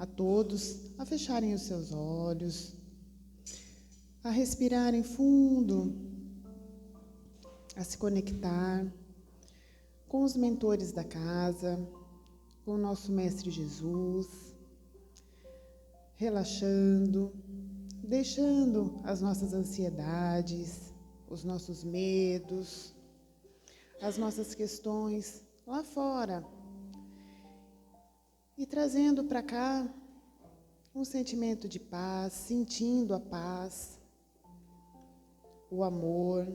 a todos a fecharem os seus olhos, a respirarem fundo, a se conectar com os mentores da casa, com o nosso Mestre Jesus, relaxando, deixando as nossas ansiedades, os nossos medos, as nossas questões lá fora e trazendo para cá um sentimento de paz, sentindo a paz, o amor,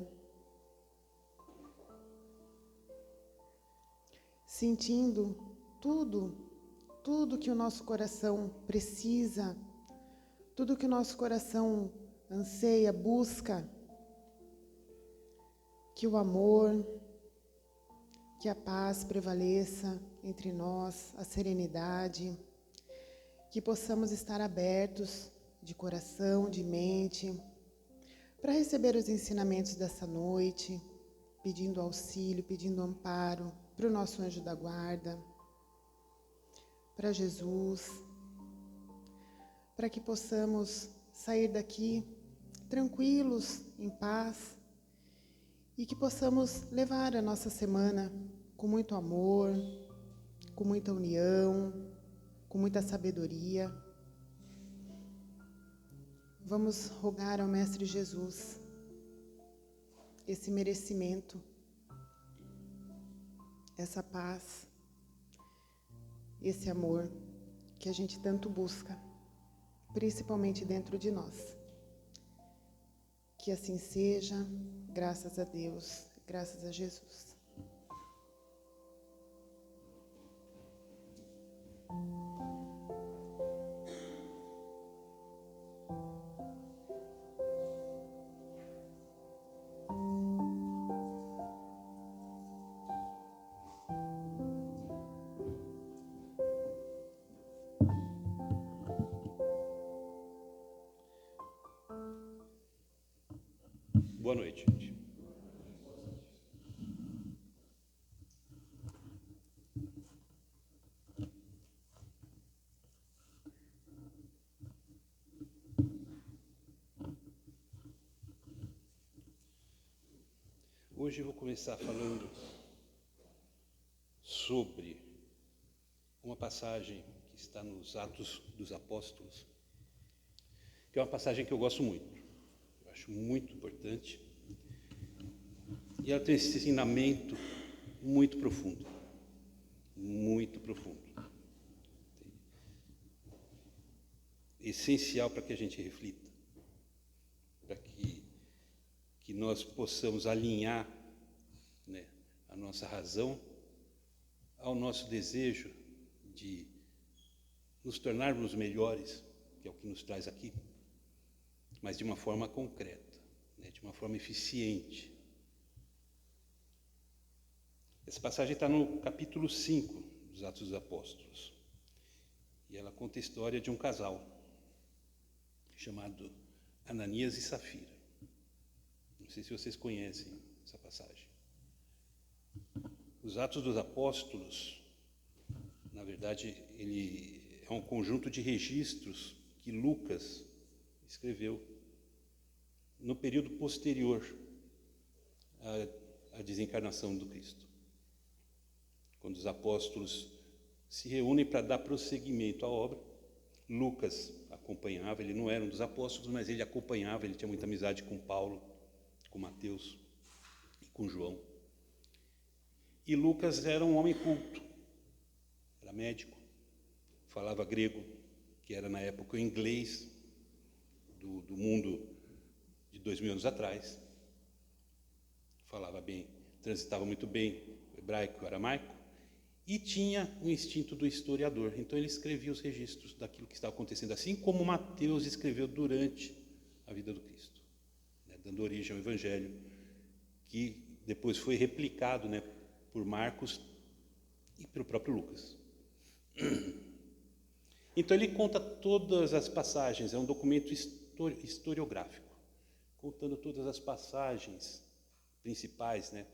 sentindo tudo que o nosso coração precisa, tudo que o nosso coração anseia, busca, que o amor, que a paz prevaleça entre nós, a serenidade, que possamos estar abertos de coração, de mente, para receber os ensinamentos dessa noite, pedindo auxílio, pedindo amparo para o nosso anjo da guarda, para Jesus, para que possamos sair daqui tranquilos, em paz, e que possamos levar a nossa semana com muito amor, com muita união, com muita sabedoria. Vamos rogar ao Mestre Jesus esse merecimento, essa paz, esse amor que a gente tanto busca, principalmente dentro de nós. Que assim seja, graças a Deus, graças a Jesus. Boa noite, gente. Hoje eu vou começar falando sobre uma passagem que está nos Atos dos Apóstolos, que é uma passagem que eu gosto muito, eu acho muito importante, e ela tem esse ensinamento muito profundo, essencial para que a gente reflita, para que nós possamos alinhar, né, a nossa razão ao nosso desejo de nos tornarmos melhores, que é o que nos traz aqui, mas de uma forma concreta, né, de uma forma eficiente. Essa passagem está no capítulo 5 dos Atos dos Apóstolos, e ela conta a história de um casal chamado Ananias e Safira. Não sei se vocês conhecem essa passagem. Os Atos dos Apóstolos, na verdade, ele é um conjunto de registros que Lucas escreveu no período posterior à desencarnação do Cristo, quando os apóstolos se reúnem para dar prosseguimento à obra. Lucas acompanhava, ele não era um dos apóstolos, mas ele acompanhava, ele tinha muita amizade com Paulo, com Mateus e com João. E Lucas era um homem culto, era médico, falava grego, que era na época o inglês do mundo de 2000 anos atrás, falava bem, transitava muito bem o hebraico e o aramaico, e tinha o instinto do historiador. Então ele escrevia os registros daquilo que estava acontecendo, assim como Mateus escreveu durante a vida do Cristo, né, dando origem ao Evangelho, que depois foi replicado, né, por Marcos e pelo próprio Lucas. Então ele conta todas as passagens, é um documento historiográfico, contando todas as passagens principais, né,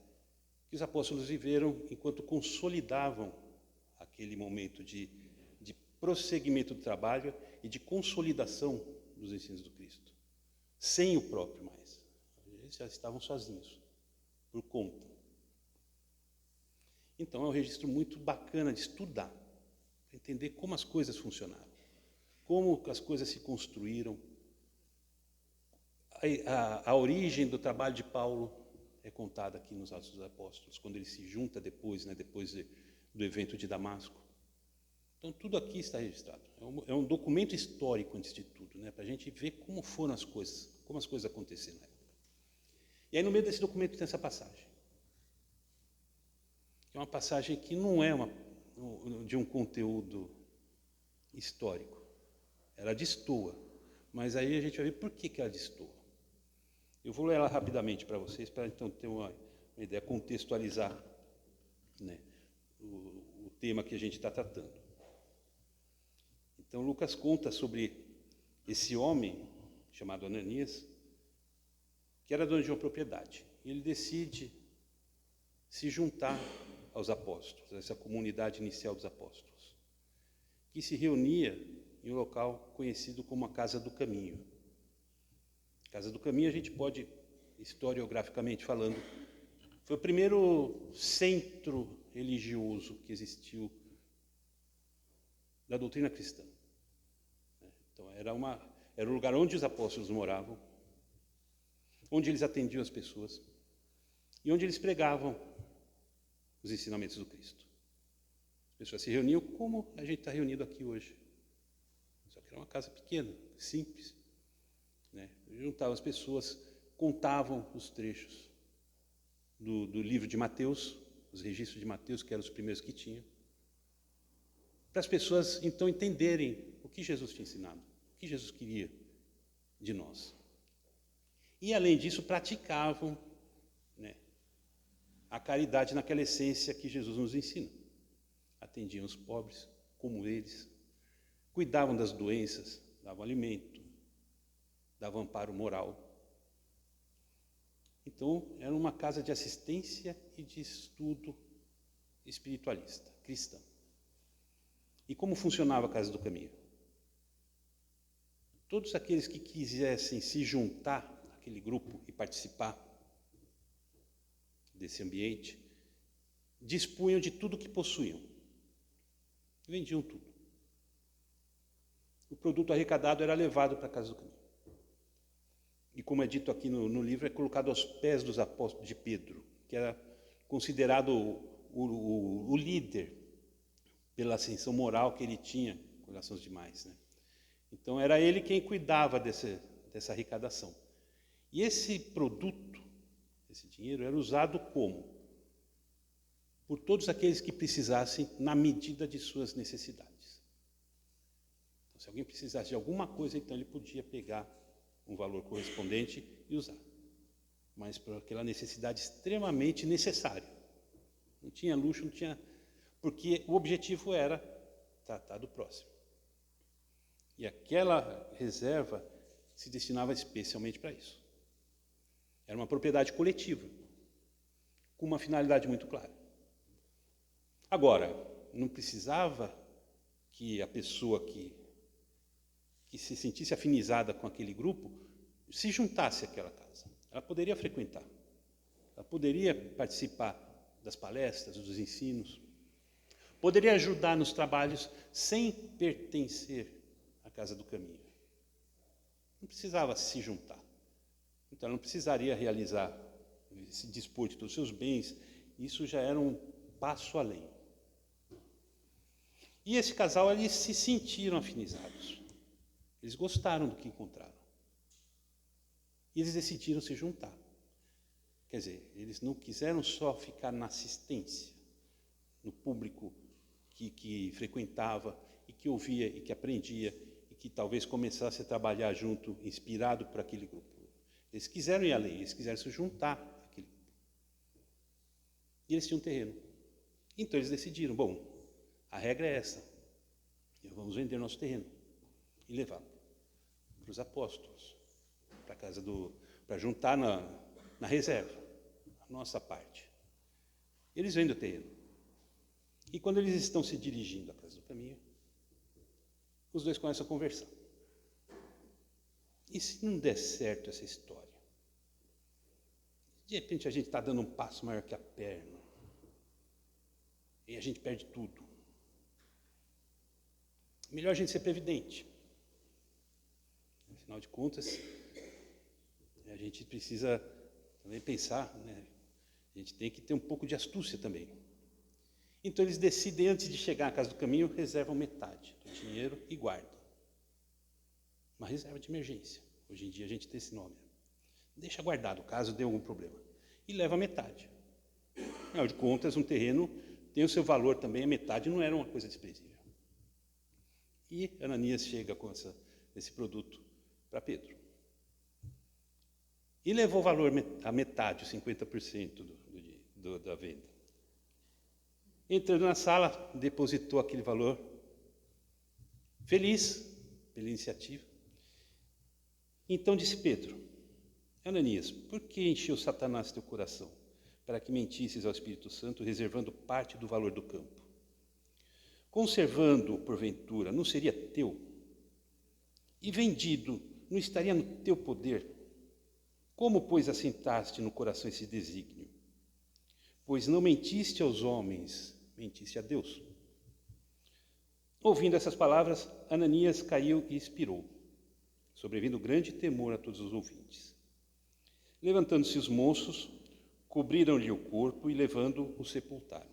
que os apóstolos viveram enquanto consolidavam aquele momento de prosseguimento do trabalho e de consolidação dos ensinos do Cristo, sem o próprio mais. Eles já estavam sozinhos, por conta. Então é um registro muito bacana de estudar, para entender como as coisas funcionaram, como as coisas se construíram. A origem do trabalho de Paulo é contada aqui nos Atos dos Apóstolos, quando ele se junta depois, depois do evento de Damasco. Então, tudo aqui está registrado. É um documento histórico, antes de tudo, para a gente ver como foram as coisas, como as coisas aconteceram na época. E aí, no meio desse documento, tem essa passagem. É uma passagem que não é de um conteúdo histórico. Ela destoa. Mas aí a gente vai ver por que ela destoa. Eu vou ler ela rapidamente para vocês, para então ter uma ideia, contextualizar o tema que a gente está tratando. Então, Lucas conta sobre esse homem, chamado Ananias, que era dono de uma propriedade. E ele decide se juntar aos apóstolos, a essa comunidade inicial dos apóstolos, que se reunia em um local conhecido como a Casa do Caminho. Casa do Caminho, a gente pode, historiograficamente falando, foi o primeiro centro religioso que existiu da doutrina cristã. Então, era um lugar onde os apóstolos moravam, onde eles atendiam as pessoas e onde eles pregavam os ensinamentos do Cristo. As pessoas se reuniam como a gente está reunido aqui hoje. Só que era uma casa pequena, simples. Juntavam as pessoas, contavam os trechos do livro de Mateus, os registros de Mateus, que eram os primeiros que tinham, para as pessoas, então, entenderem o que Jesus tinha ensinado, o que Jesus queria de nós. E, além disso, praticavam a caridade naquela essência que Jesus nos ensina. Atendiam os pobres, como eles, cuidavam das doenças, davam alimento, davam amparo moral. Então, era uma casa de assistência e de estudo espiritualista, cristã. E como funcionava a Casa do Caminho? Todos aqueles que quisessem se juntar àquele grupo e participar desse ambiente, dispunham de tudo que possuíam. Vendiam tudo. O produto arrecadado era levado para a Casa do Caminho. E como é dito aqui no livro, é colocado aos pés dos apóstolos de Pedro, que era considerado o líder pela ascensão moral que ele tinha com relação aos demais. Então, era ele quem cuidava dessa arrecadação. E esse produto, esse dinheiro, era usado como? Por todos aqueles que precisassem, na medida de suas necessidades. Então, se alguém precisasse de alguma coisa, então ele podia pegar um valor correspondente e usar. Mas por aquela necessidade extremamente necessária. Não tinha luxo, não tinha... Porque o objetivo era tratar do próximo. E aquela reserva se destinava especialmente para isso. Era uma propriedade coletiva, com uma finalidade muito clara. Agora, não precisava que a pessoa que se sentisse afinizada com aquele grupo se juntasse àquela casa. Ela poderia frequentar, ela poderia participar das palestras, dos ensinos, poderia ajudar nos trabalhos sem pertencer à Casa do Caminho. Não precisava se juntar. Então, ela não precisaria realizar, se dispor de todos os seus bens. Isso já era um passo além. E esse casal, eles se sentiram afinizados. Eles gostaram do que encontraram. E eles decidiram se juntar. Quer dizer, eles não quiseram só ficar na assistência, no público que frequentava e que ouvia e que aprendia e que talvez começasse a trabalhar junto, inspirado por aquele grupo. Eles quiseram ir além, eles quiseram se juntar àquele grupo. E eles tinham um terreno. Então eles decidiram, bom, a regra é essa, vamos vender nosso terreno e levar para os apóstolos, para a casa para juntar na reserva, a nossa parte. Eles vendem o terreno. E quando eles estão se dirigindo à Casa do Caminho, Os dois começam a conversar. E se não der certo essa história? De repente a gente está dando um passo maior que a perna. E a gente perde tudo. Melhor a gente ser previdente. Afinal de contas, a gente precisa também pensar, né? A gente tem que ter um pouco de astúcia também. Então eles decidem, antes de chegar à casa do caminho, reservam metade do dinheiro e guardam. Uma reserva de emergência. Hoje em dia a gente tem esse nome. Deixa guardado, caso dê algum problema. E leva metade. Afinal de contas, um terreno tem o seu valor também, a metade não era uma coisa desprezível. E Ananias chega com esse produto para Pedro. E levou o valor a metade, 50% da venda. Entrando na sala, depositou aquele valor, feliz pela iniciativa. Então disse Pedro: Ananias, por que encheu Satanás teu coração, para que mentisses ao Espírito Santo, reservando parte do valor do campo? Conservando, porventura, não seria teu? E vendido, não estaria no teu poder? Como, pois, assentaste no coração esse desígnio? Pois não mentiste aos homens, mentiste a Deus. Ouvindo essas palavras, Ananias caiu e expirou, sobrevindo grande temor a todos os ouvintes. Levantando-se os moços, cobriram-lhe o corpo e, levando-o, o sepultaram.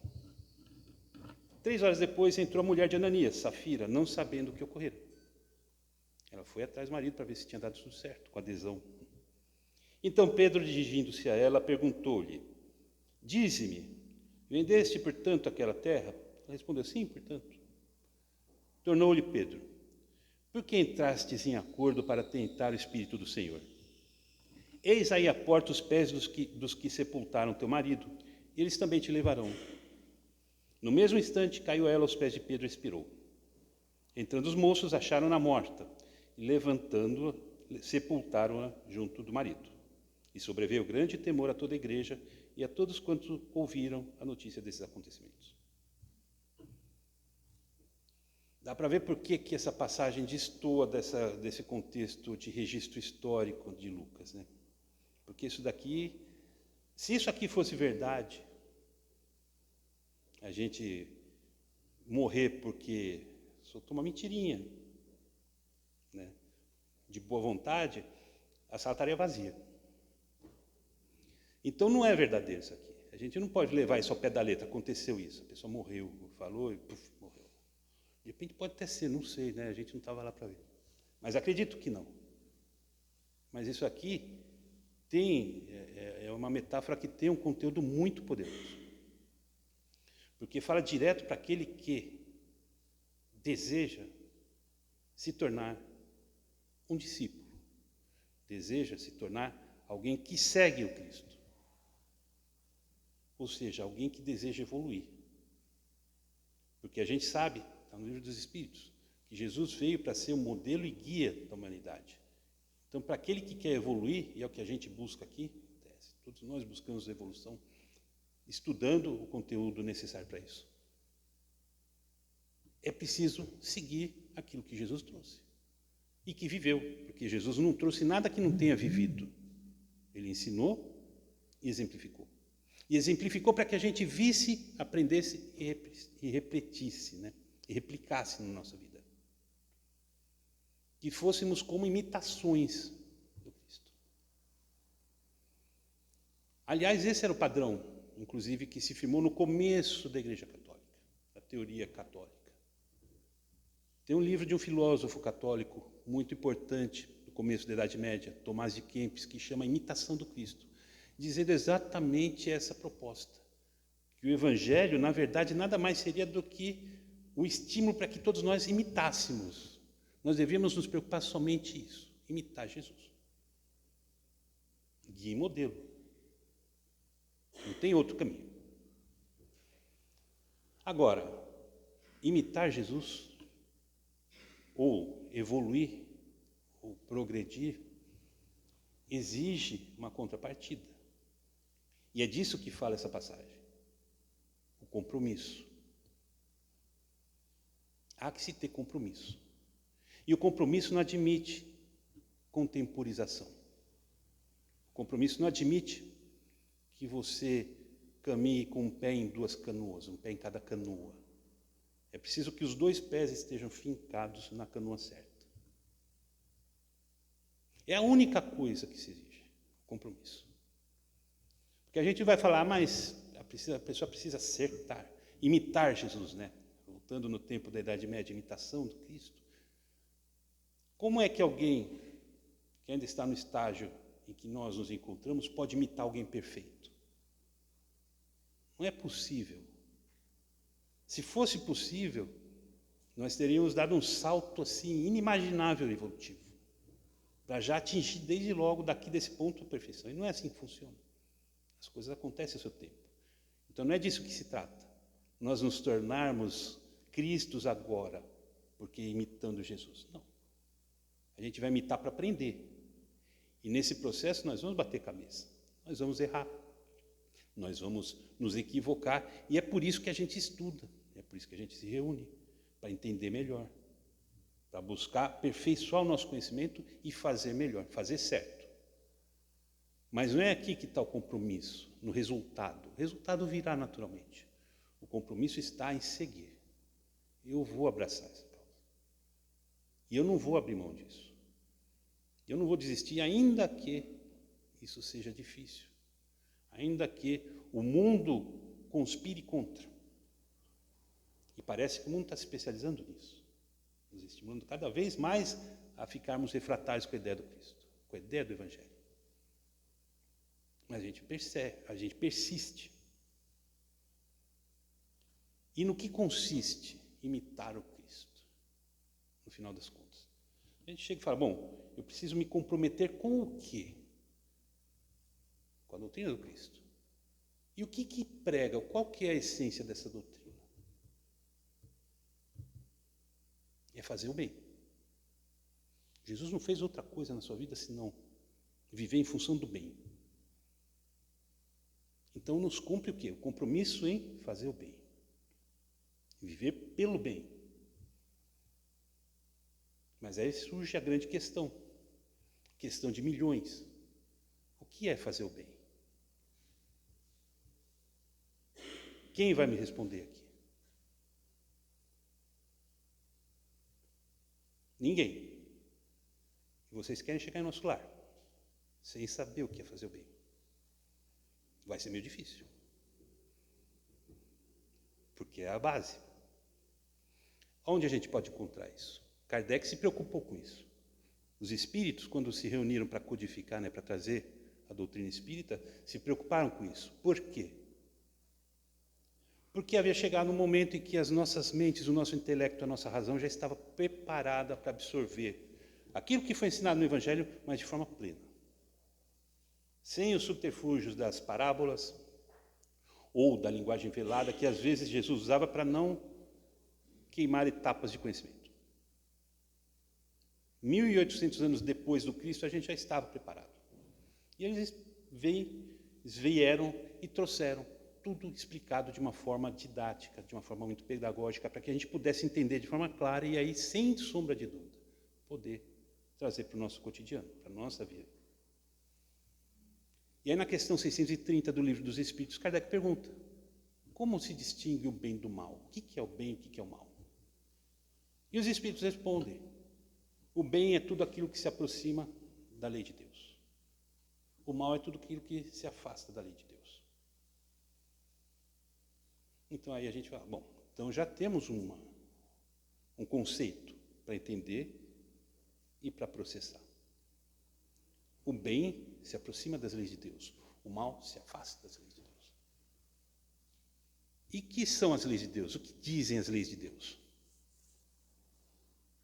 3 horas depois entrou a mulher de Ananias, Safira, não sabendo o que ocorrera. Ela foi atrás do marido para ver se tinha dado tudo certo, com adesão. Então Pedro, dirigindo-se a ela, perguntou-lhe: Dize-me, vendeste, portanto, aquela terra? Ela respondeu: Sim, portanto. Tornou-lhe Pedro: Por que entrastes em acordo para tentar o Espírito do Senhor? Eis aí à porta os pés dos que sepultaram teu marido, e eles também te levarão. No mesmo instante caiu ela aos pés de Pedro e expirou. Entrando os moços, acharam-na morta, e levantando-a, sepultaram-a junto do marido. E sobreveio grande temor a toda a igreja e a todos quantos ouviram a notícia desses acontecimentos. Dá para ver por que essa passagem destoa desse contexto de registro histórico de Lucas, né? Porque isso daqui, se isso aqui fosse verdade, a gente morrer porque soltou uma mentirinha, né, de boa vontade, a sala estaria vazia. Então não é verdadeiro isso aqui. A gente não pode levar isso ao pé da letra. Aconteceu isso, a pessoa morreu, falou e puf, morreu. De repente pode até ser, não sei, né? A gente não estava lá para ver. Mas acredito que não. Mas isso aqui é uma metáfora que tem um conteúdo muito poderoso. Porque fala direto para aquele que deseja se tornar um discípulo. Deseja se tornar alguém que segue o Cristo. Ou seja, alguém que deseja evoluir. Porque a gente sabe, está no livro dos Espíritos, que Jesus veio para ser o modelo e guia da humanidade. Então, para aquele que quer evoluir, e é o que a gente busca aqui, todos nós buscamos evolução, estudando o conteúdo necessário para isso. É preciso seguir aquilo que Jesus trouxe. E que viveu, porque Jesus não trouxe nada que não tenha vivido. Ele ensinou e exemplificou. E exemplificou para que a gente visse, aprendesse e repetisse, né? E replicasse na nossa vida. Que fôssemos como imitações do Cristo. Aliás, esse era o padrão, inclusive, que se firmou no começo da Igreja Católica, da teoria católica. Tem um livro de um filósofo católico muito importante, do começo da Idade Média, Tomás de Kempis, que chama Imitação do Cristo, dizendo exatamente essa proposta. Que o Evangelho, na verdade, nada mais seria do que o estímulo para que todos nós imitássemos. Nós devíamos nos preocupar somente isso, imitar Jesus. Guia e modelo. Não tem outro caminho. Agora, imitar Jesus, ou evoluir, ou progredir, exige uma contrapartida. E é disso que fala essa passagem. Compromisso. Há que se ter compromisso. E o compromisso não admite contemporização. O compromisso não admite que você caminhe com um pé em duas canoas, um pé em cada canoa. É preciso que os dois pés estejam fincados na canoa certa. É a única coisa que se exige, o compromisso. Porque a gente vai falar, mas a pessoa precisa acertar, imitar Jesus, né? Voltando no tempo da Idade Média, imitação do Cristo. Como é que alguém que ainda está no estágio em que nós nos encontramos pode imitar alguém perfeito? Não é possível. Se fosse possível, nós teríamos dado um salto assim inimaginável evolutivo, para já atingir desde logo daqui desse ponto a perfeição. E não é assim que funciona. As coisas acontecem ao seu tempo. Então não é disso que se trata. Nós nos tornarmos Cristos agora, porque imitando Jesus. Não. A gente vai imitar para aprender. E nesse processo nós vamos bater cabeça. Nós vamos errar. Nós vamos nos equivocar. E é por isso que a gente estuda. É por isso que a gente se reúne. Para entender melhor. Para buscar aperfeiçoar o nosso conhecimento e fazer melhor, fazer certo. Mas não é aqui que está o compromisso, no resultado. O resultado virá naturalmente. O compromisso está em seguir. Eu vou abraçar essa causa. E eu não vou abrir mão disso. Eu não vou desistir, ainda que isso seja difícil. Ainda que o mundo conspire contra. E parece que o mundo está se especializando nisso. Nos estimulando cada vez mais a ficarmos refratários com a ideia do Cristo, com a ideia do Evangelho. Mas a gente persiste. E no que consiste imitar o Cristo, no final das contas? A gente chega e fala, bom, eu preciso me comprometer com o quê? Com a doutrina do Cristo. E o que prega? Qual que é a essência dessa doutrina? É fazer o bem. Jesus não fez outra coisa na sua vida senão viver em função do bem. Então nos cumpre o quê? O compromisso em fazer o bem. Viver pelo bem. Mas aí surge a grande questão. Questão de milhões. O que é fazer o bem? Quem vai me responder aqui? Ninguém. E vocês querem chegar em nosso lar, sem saber o que é fazer o bem. Vai ser meio difícil. Porque é a base. Onde a gente pode encontrar isso? Kardec se preocupou com isso. Os espíritos, quando se reuniram para codificar, para trazer a doutrina espírita, se preocuparam com isso. Por quê? Porque havia chegado um momento em que as nossas mentes, o nosso intelecto, a nossa razão já estava preparada para absorver aquilo que foi ensinado no Evangelho, mas de forma plena. Sem os subterfúgios das parábolas ou da linguagem velada que às vezes Jesus usava para não queimar etapas de conhecimento. 1800 anos depois do Cristo, a gente já estava preparado. E eles vieram e trouxeram tudo explicado de uma forma didática, de uma forma muito pedagógica, para que a gente pudesse entender de forma clara e aí, sem sombra de dúvida, poder trazer para o nosso cotidiano, para a nossa vida. E aí, na questão 630 do Livro dos Espíritos, Kardec pergunta, como se distingue o bem do mal? O que é o bem e o que é o mal? E os Espíritos respondem, o bem é tudo aquilo que se aproxima da lei de Deus. O mal é tudo aquilo que se afasta da lei de Deus. Então aí a gente fala, bom, então já temos um conceito para entender e para processar. O bem se aproxima das leis de Deus, o mal se afasta das leis de Deus. E que são as leis de Deus? O que dizem as leis de Deus?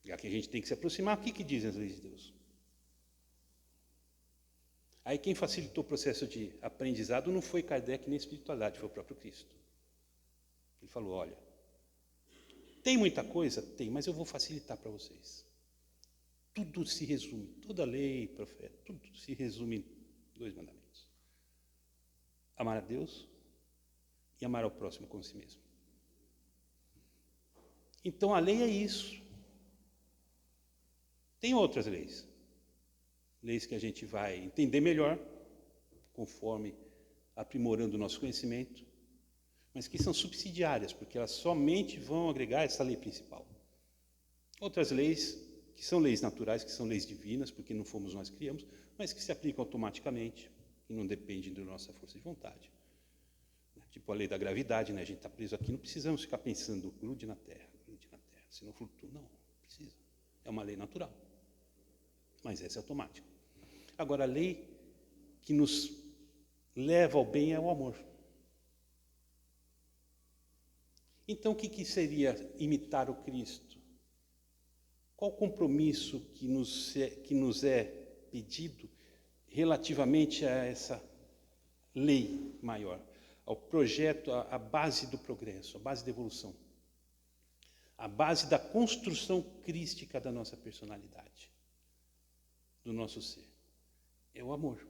Já que a gente tem que se aproximar, o que dizem as leis de Deus? Aí quem facilitou o processo de aprendizado não foi Kardec nem espiritualidade, foi o próprio Cristo. Ele falou, olha, tem muita coisa? Tem, mas eu vou facilitar para vocês. Tudo se resume, toda lei, profeta, tudo se resume em 2 mandamentos. Amar a Deus e amar ao próximo como a si mesmo. Então a lei é isso. Tem outras leis. Leis que a gente vai entender melhor, conforme aprimorando o nosso conhecimento, mas que são subsidiárias, porque elas somente vão agregar essa lei principal. Outras leis, que são leis naturais, que são leis divinas, porque não fomos nós que criamos, mas que se aplicam automaticamente e não dependem da nossa força de vontade. Tipo a lei da gravidade, né? A gente está preso aqui, não precisamos ficar pensando, grude na terra, senão flutua. Não precisa. É uma lei natural. Mas essa é automática. Agora, a lei que nos leva ao bem é o amor. Então, o que seria imitar o Cristo? Qual o compromisso que nos é pedido relativamente a essa lei maior, ao projeto, à base do progresso, à base da evolução, à base da construção crística da nossa personalidade, do nosso ser? É o amor.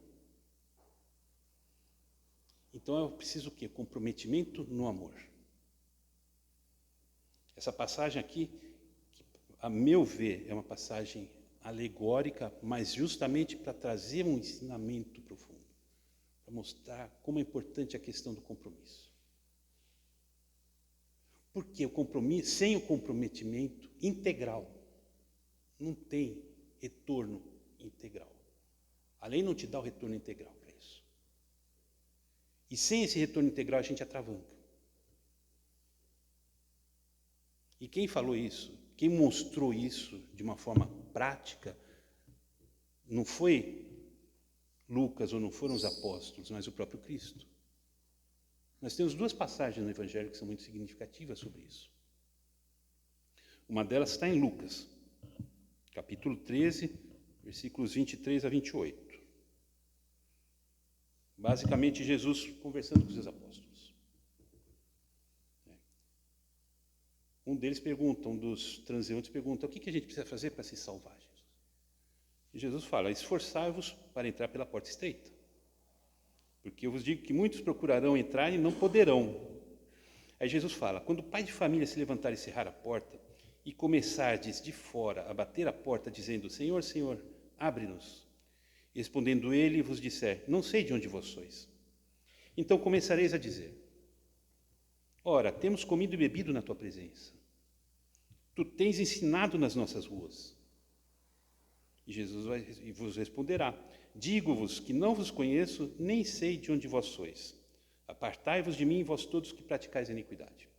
Então, eu preciso o quê? Comprometimento no amor. Essa passagem aqui, a meu ver, é uma passagem alegórica, mas justamente para trazer um ensinamento profundo, para mostrar como é importante a questão do compromisso. Porque o compromisso, sem o comprometimento integral, não tem retorno integral. A lei não te dá o retorno integral para isso. E sem esse retorno integral, a gente atravanca. E quem falou isso, quem mostrou isso de uma forma prática, não foi Lucas ou não foram os apóstolos, mas o próprio Cristo. Nós temos duas passagens no Evangelho que são muito significativas sobre isso. Uma delas está em Lucas, capítulo 13, versículos 23 a 28. Basicamente, Jesus conversando com os seus apóstolos. Um deles pergunta, um dos transeuntes pergunta, o que a gente precisa fazer para se salvar, Jesus? E Jesus fala, esforçai-vos para entrar pela porta estreita. Porque eu vos digo que muitos procurarão entrar e não poderão. Aí Jesus fala, quando o pai de família se levantar e cerrar a porta, e começardes de fora a bater a porta, dizendo, Senhor, Senhor, abre-nos. Respondendo ele, vos disser, não sei de onde vós sois. Então começareis a dizer, ora, temos comido e bebido na tua presença. Tu tens ensinado nas nossas ruas. E Jesus vos responderá, digo-vos que não vos conheço, nem sei de onde vós sois. Apartai-vos de mim, vós todos que praticais a iniquidade.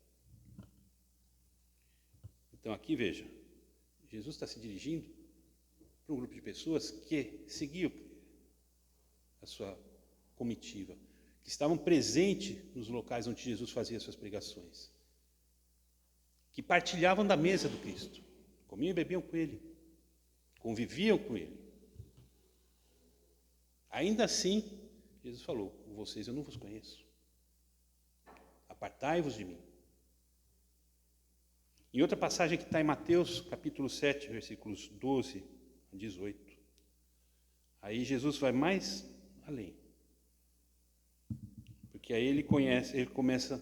Então aqui, veja, Jesus está se dirigindo para um grupo de pessoas que seguiam a sua comitiva, que estavam presentes nos locais onde Jesus fazia suas pregações, que partilhavam da mesa do Cristo, comiam e bebiam com Ele, conviviam com Ele. Ainda assim, Jesus falou, vocês eu não vos conheço, apartai-vos de mim. Em outra passagem que está em Mateus, capítulo 7, versículos 12 a 18, aí Jesus vai mais além. Porque aí ele começa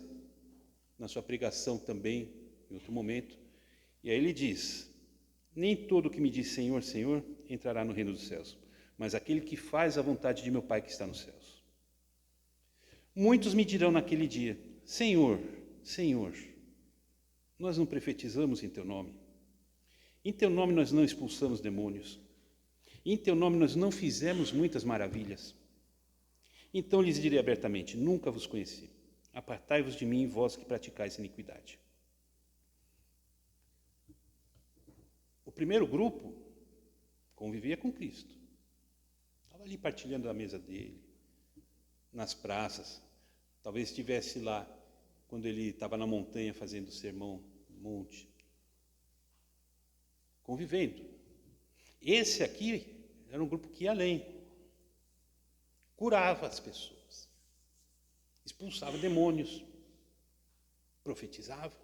na sua pregação também, em outro momento, e aí ele diz, nem todo que me diz Senhor, Senhor, entrará no reino dos céus, mas aquele que faz a vontade de meu Pai que está nos céus. Muitos me dirão naquele dia, Senhor, Senhor, nós não profetizamos em teu nome, em teu nome nós não expulsamos demônios, em teu nome nós não fizemos muitas maravilhas. Então lhes direi abertamente, nunca vos conheci, apartai-vos de mim, vós que praticais iniquidade. O primeiro grupo convivia com Cristo, estava ali partilhando a mesa dele, nas praças, talvez estivesse lá quando ele estava na montanha fazendo o sermão no monte, convivendo. Esse aqui era um grupo que ia além, curava as pessoas, expulsava demônios, profetizava.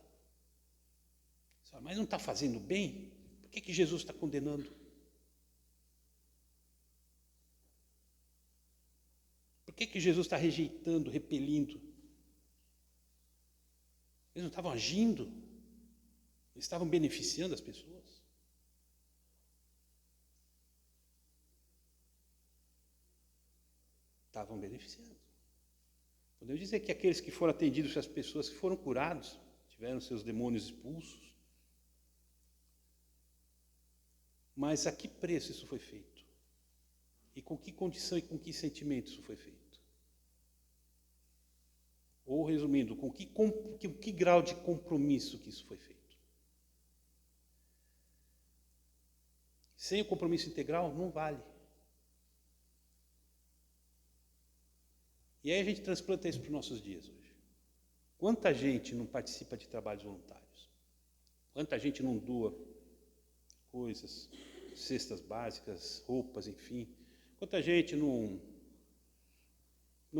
Mas não está fazendo bem? Por que Jesus está condenando? Por que Jesus está rejeitando, repelindo? Eles não estavam agindo, eles estavam beneficiando as pessoas. estavam beneficiando. Podemos dizer que aqueles que foram atendidos, as pessoas que foram curados, tiveram seus demônios expulsos. Mas a que preço isso foi feito? E com que condição e com que sentimento isso foi feito? Ou, resumindo, com que grau de compromisso que isso foi feito? Sem o compromisso integral, não vale. E aí a gente transplanta isso para os nossos dias hoje. Quanta gente não participa de trabalhos voluntários? Quanta gente não doa coisas, cestas básicas, roupas, enfim. Quanta gente não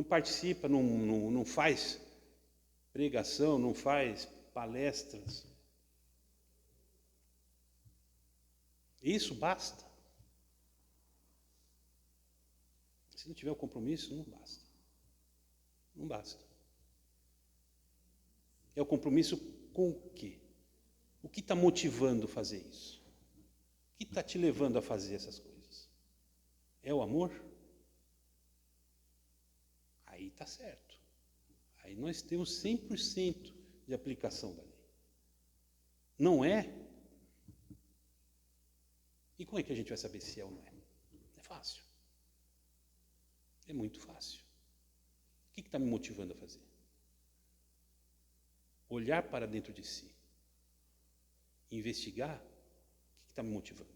participa, não faz pregação, não faz palestras. Isso basta. Se não tiver o compromisso, não basta. Não basta. É o compromisso com o quê? O que está motivando fazer isso? O que está te levando a fazer essas coisas? É o amor? Aí está certo. Aí nós temos 100% de aplicação da lei. Não é? E como é que a gente vai saber se é ou não é? É fácil. É muito fácil. O que está me motivando a fazer? Olhar para dentro de si. Investigar o que está me motivando.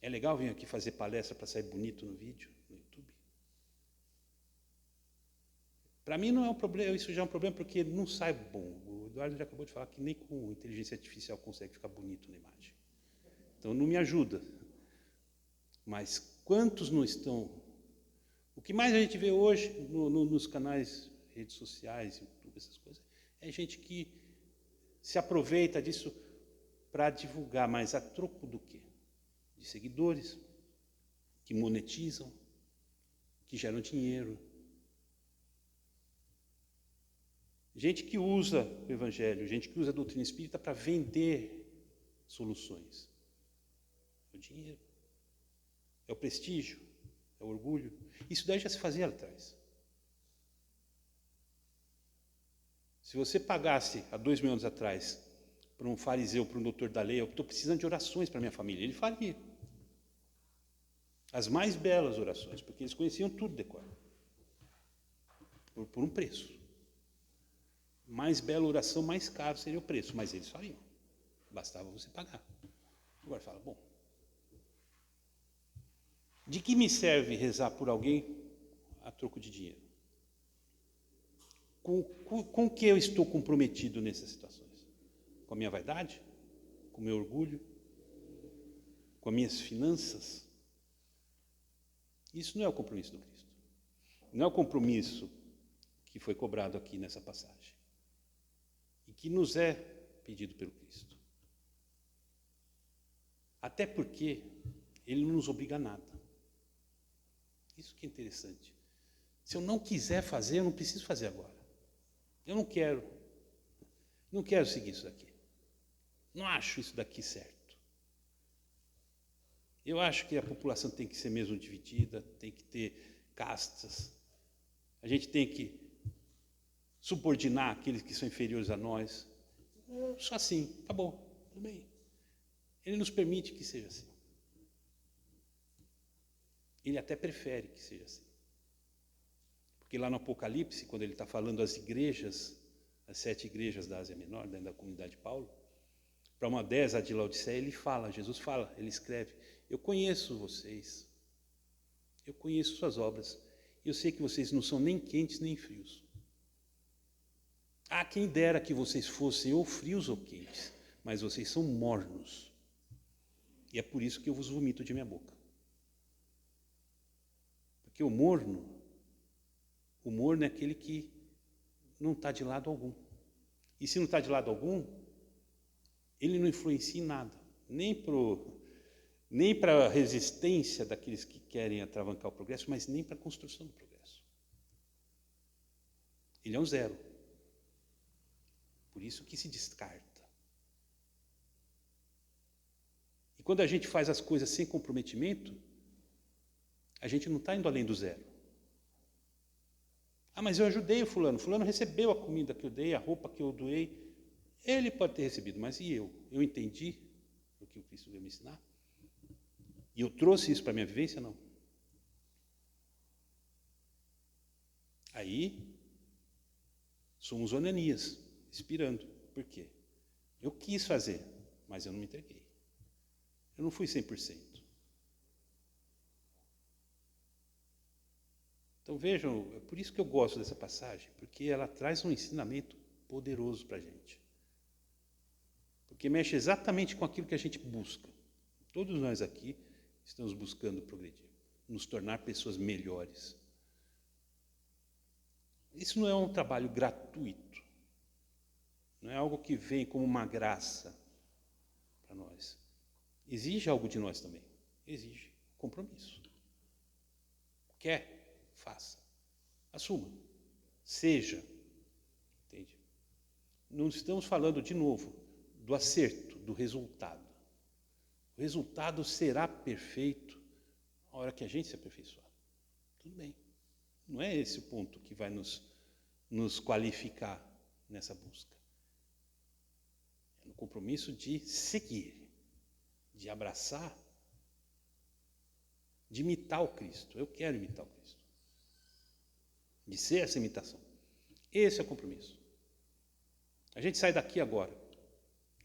É legal vir aqui fazer palestra para sair bonito no vídeo, no YouTube? Para mim não é um problema, isso já é um problema porque não sai bom. O Eduardo já acabou de falar que nem com inteligência artificial consegue ficar bonito na imagem. Então não me ajuda. Mas quantos não estão... O que mais a gente vê hoje nos canais, redes sociais, YouTube, essas coisas, é gente que se aproveita disso para divulgar, mas a troco do quê? De seguidores, que monetizam, que geram dinheiro. Gente que usa o Evangelho, gente que usa a doutrina espírita para vender soluções. É o dinheiro, é o prestígio, é o orgulho. Isso daí já se fazia lá atrás. Se você pagasse, há 2.000 anos atrás, para um fariseu, para um doutor da lei, eu estou precisando de orações para minha família, ele faria. As mais belas orações, porque eles conheciam tudo de cor. Por um preço. Mais bela oração, mais caro seria o preço, mas eles fariam. Bastava você pagar. Agora fala, bom, de que me serve rezar por alguém a troco de dinheiro? Com que eu estou comprometido nessas situações? Com a minha vaidade? Com o meu orgulho? Com as minhas finanças? Isso não é o compromisso do Cristo. Não é o compromisso que foi cobrado aqui nessa passagem. E que nos é pedido pelo Cristo. Até porque ele não nos obriga a nada. Isso que é interessante. Se eu não quiser fazer, eu não preciso fazer agora. Eu não quero seguir isso daqui. Não acho isso daqui certo. Eu acho que a população tem que ser mesmo dividida, tem que ter castas. A gente tem que subordinar aqueles que são inferiores a nós. Só assim, tá bom, tudo bem. Ele nos permite que seja assim. Ele até prefere que seja assim. Porque lá no Apocalipse, quando ele está falando às igrejas, as 7 igrejas da Ásia Menor, dentro da comunidade de Paulo, para uma 10, a de Laodiceia, ele fala, Jesus fala, ele escreve, eu conheço vocês, eu conheço suas obras, eu sei que vocês não são nem quentes nem frios. Ah, quem dera que vocês fossem ou frios ou quentes, mas vocês são mornos. E é por isso que eu vos vomito de minha boca. Porque o morno é aquele que não está de lado algum. E se não está de lado algum, ele não influencia em nada, nem para a resistência daqueles que querem atravancar o progresso, mas nem para a construção do progresso. Ele é um zero. Por isso que se descarta. E quando a gente faz as coisas sem comprometimento, A gente não está indo além do zero. Ah, mas eu ajudei o fulano. Fulano recebeu a comida que eu dei, a roupa que eu doei. Ele pode ter recebido, mas e eu? Eu entendi o que o Cristo veio me ensinar? E eu trouxe isso para a minha vivência? Não. Aí, somos Ananias, inspirando. Por quê? Eu quis fazer, mas eu não me entreguei. Eu não fui 100%. Então vejam, é por isso que eu gosto dessa passagem, porque ela traz um ensinamento poderoso para a gente. Porque mexe exatamente com aquilo que a gente busca. Todos nós aqui estamos buscando progredir, nos tornar pessoas melhores. Isso não é um trabalho gratuito, não é algo que vem como uma graça para nós. Exige algo de nós também, exige compromisso. Quer? Faça. Assuma. Seja. Entende? Não estamos falando, de novo, do acerto, do resultado. O resultado será perfeito na hora que a gente se aperfeiçoar. Tudo bem. Não é esse o ponto que vai nos qualificar nessa busca. É no compromisso de seguir, de abraçar, de imitar o Cristo. Eu quero imitar o Cristo. De ser essa imitação. Esse é o compromisso. A gente sai daqui agora,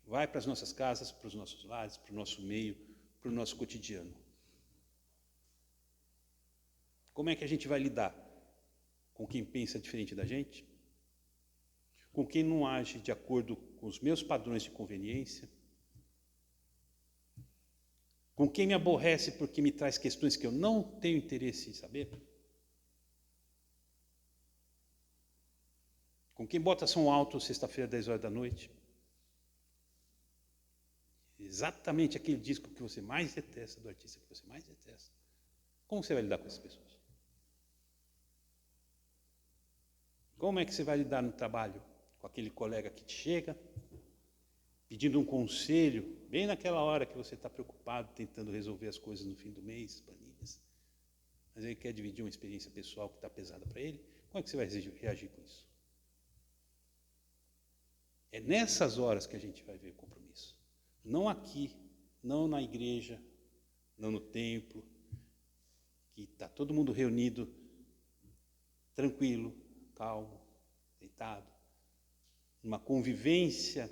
vai para as nossas casas, para os nossos lares, para o nosso meio, para o nosso cotidiano. Como é que a gente vai lidar com quem pensa diferente da gente? Com quem não age de acordo com os meus padrões de conveniência? Com quem me aborrece porque me traz questões que eu não tenho interesse em saber? Com quem bota som alto sexta-feira, 10 horas da noite? Exatamente aquele disco que você mais detesta, do artista que você mais detesta. Como você vai lidar com essas pessoas? Como é que você vai lidar no trabalho com aquele colega que te chega, pedindo um conselho, bem naquela hora que você está preocupado, tentando resolver as coisas no fim do mês, planilhas, mas ele quer dividir uma experiência pessoal que está pesada para ele? Como é que você vai reagir com isso? É nessas horas que a gente vai ver o compromisso. Não aqui, não na igreja, não no templo, que está todo mundo reunido, tranquilo, calmo, deitado, numa convivência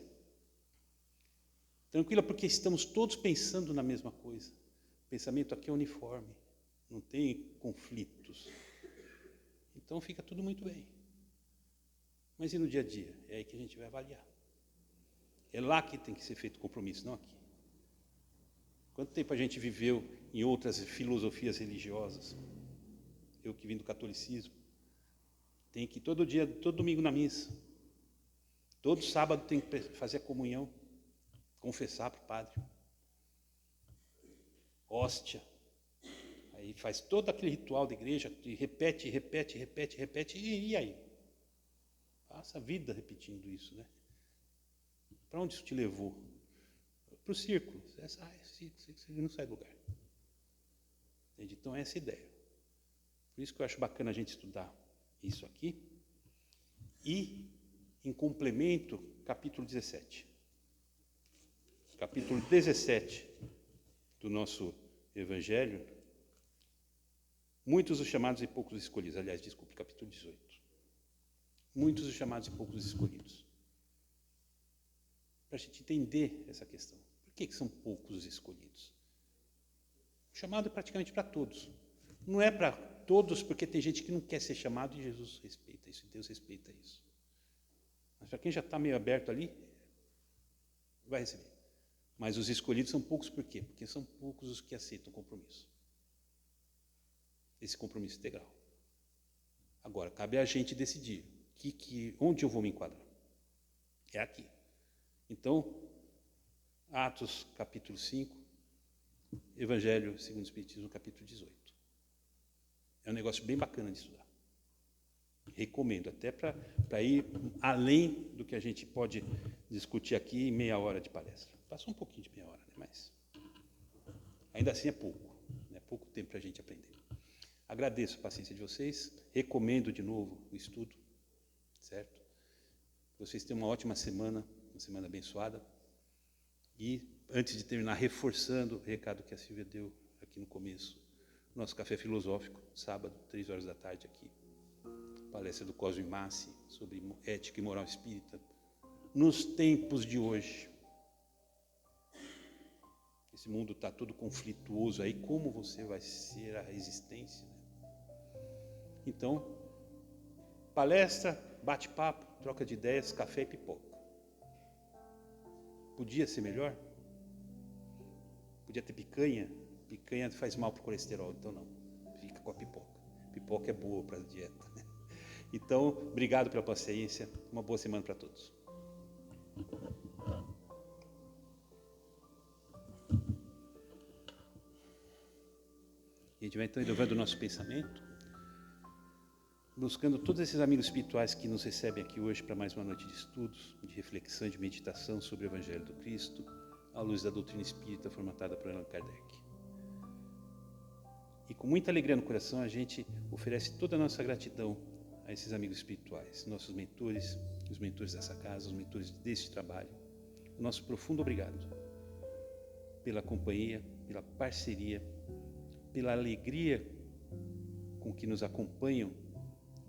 tranquila, porque estamos todos pensando na mesma coisa. O pensamento aqui é uniforme, não tem conflitos. Então fica tudo muito bem. Mas e no dia a dia? É aí que a gente vai avaliar. É lá que tem que ser feito o compromisso, não aqui. Quanto tempo a gente viveu em outras filosofias religiosas? Eu que vim do catolicismo, tenho que ir todo dia, todo domingo na missa. Todo sábado tem que fazer a comunhão, confessar para o padre. Hóstia. Aí faz todo aquele ritual da igreja, e repete, e aí? Passa a vida repetindo isso, né? Para onde isso te levou? Para o círculo. Você não sai do lugar. Entende? Então, essa é a ideia. Por isso que eu acho bacana a gente estudar isso aqui. E, em complemento, capítulo 17. Capítulo 17 do nosso Evangelho. Muitos os chamados e poucos os escolhidos. Aliás, desculpe, capítulo 18. Muitos os chamados e poucos os escolhidos. Para a gente entender essa questão. Por que são poucos os escolhidos? O chamado é praticamente para todos. Não é para todos, porque tem gente que não quer ser chamado e Jesus respeita isso, e Deus respeita isso. Mas para quem já está meio aberto ali, vai receber. Mas os escolhidos são poucos por quê? Porque são poucos os que aceitam o compromisso. Esse compromisso integral. Agora, cabe a gente decidir onde eu vou me enquadrar. É aqui. Então, Atos capítulo 5, Evangelho segundo o Espiritismo capítulo 18. É um negócio bem bacana de estudar. Recomendo, até para ir além do que a gente pode discutir aqui em meia hora de palestra. Passou um pouquinho de meia hora, né? Mas ainda assim é pouco. É pouco tempo para a gente aprender. agradeço a paciência de vocês, recomendo de novo o estudo, certo? Vocês tenham uma ótima semana abençoada. E, antes de terminar, reforçando o recado que a Silvia deu aqui no começo, nosso café filosófico, sábado, 3 horas da tarde aqui. Palestra do Cosme Massi sobre ética e moral espírita. Nos tempos de hoje, esse mundo está todo conflituoso aí, como você vai ser a resistência? Né? Então, palestra, bate-papo, troca de ideias, café e pipoca. Podia ser melhor? Podia ter picanha? Picanha faz mal para o colesterol, então não. Fica com a pipoca. Pipoca é boa para a dieta. Né? Então, obrigado pela paciência. Uma boa semana para todos. E a gente vai então elevando o nosso pensamento, buscando todos esses amigos espirituais que nos recebem aqui hoje para mais uma noite de estudos, de reflexão, de meditação sobre o Evangelho do Cristo, à luz da doutrina espírita formatada por Allan Kardec. E com muita alegria no coração, a gente oferece toda a nossa gratidão a esses amigos espirituais, nossos mentores, os mentores dessa casa, os mentores deste trabalho. O nosso profundo obrigado pela companhia, pela parceria, pela alegria com que nos acompanham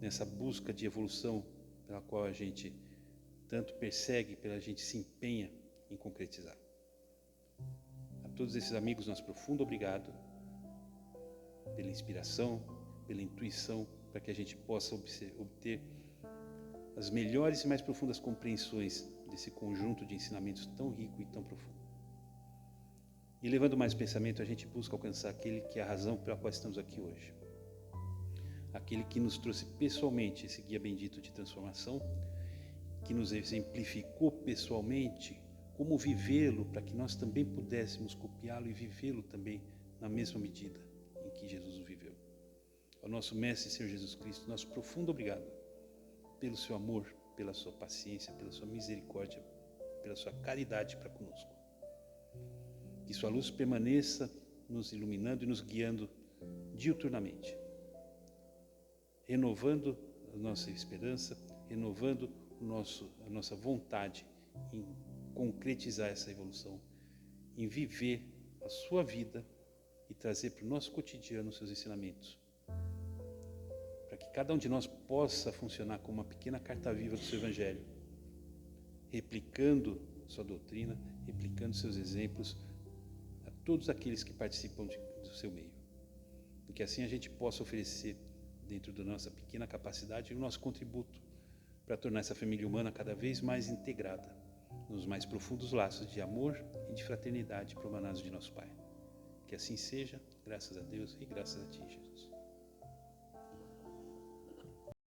nessa busca de evolução pela qual a gente tanto persegue, pela gente se empenha em concretizar. A todos esses amigos, nosso profundo obrigado pela inspiração, pela intuição, para que a gente possa obter as melhores e mais profundas compreensões desse conjunto de ensinamentos tão rico e tão profundo. E levando mais o pensamento, a gente busca alcançar aquele que é a razão pela qual estamos aqui hoje. Aquele que nos trouxe pessoalmente esse guia bendito de transformação, que nos exemplificou pessoalmente como vivê-lo, para que nós também pudéssemos copiá-lo e vivê-lo também na mesma medida em que Jesus o viveu. Ao nosso Mestre Senhor Jesus Cristo, nosso profundo obrigado pelo seu amor, pela sua paciência, pela sua misericórdia, pela sua caridade para conosco. Que sua luz permaneça nos iluminando e nos guiando diuturnamente, renovando a nossa esperança, renovando a nossa vontade em concretizar essa evolução, em viver a sua vida e trazer para o nosso cotidiano os seus ensinamentos, para que cada um de nós possa funcionar como uma pequena carta viva do seu Evangelho, replicando sua doutrina, replicando seus exemplos a todos aqueles que participam do seu meio. E que assim a gente possa oferecer, dentro da nossa pequena capacidade, o nosso contributo para tornar essa família humana cada vez mais integrada nos mais profundos laços de amor e de fraternidade promanados de nosso Pai. Que assim seja, graças a Deus e graças a Ti, Jesus.